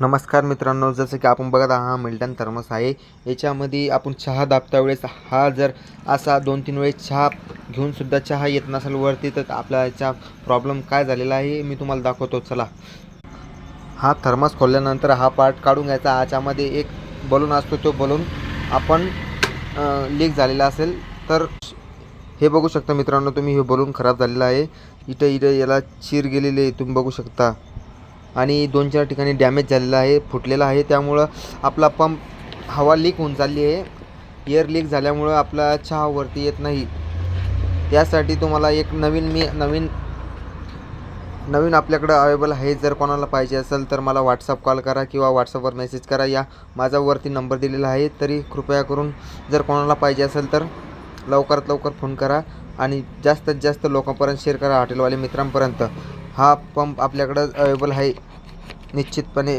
नमस्कार मित्रांनो, जसं की आपण बघत आहात हा मिल्टन थर्मस आहे। याच्यामध्ये आपण चहा दाबता वेळेस हा जर असा 2-3 वेळेस चहा घेऊन सुद्धा चहा येत नसेल वरती, तर आपला याचा प्रॉब्लेम काय झालेला आहे मी तुम्हाला दाखवतो। चला, हा थर्मस खोलल्यानंतर हा पार्ट काढून घ्यायचा। याच्यामध्ये एक बलून असतो, तो बलून आपण लीक झालेला असेल तर हे बघू शकता मित्रांनो तुम्ही, हे बलून खराब झालेला आहे। इथे याला चीर गेलेली आहे, तुम्ही बघू शकता। आणि 2-4 ठिकाणी डॅमेज झालेला आहे, फुटलेला आहे। त्यामुळं आपला पंप हवा लीक होऊन चालली आहे। एअर लीक झाल्यामुळं आपला चहा वरती येत नाही। त्यासाठी तुम्हाला एक नवीन आपल्याकडे अवेलेबल आहे। जर कोणाला पाहिजे असेल तर मला व्हॉट्सअप कॉल करा किंवा व्हॉट्सअपवर मेसेज करा। या माझा वरती नंबर दिलेला आहे, तरी कृपया करून जर कोणाला पाहिजे असेल तर लवकरात लवकर फोन करा आणि जास्तीत जास्त लोकांपर्यंत शेअर करा, हॉटेलवाले मित्रांपर्यंत। हा पंप आपल्याकडे अवेलेबल आहे निश्चितपणे।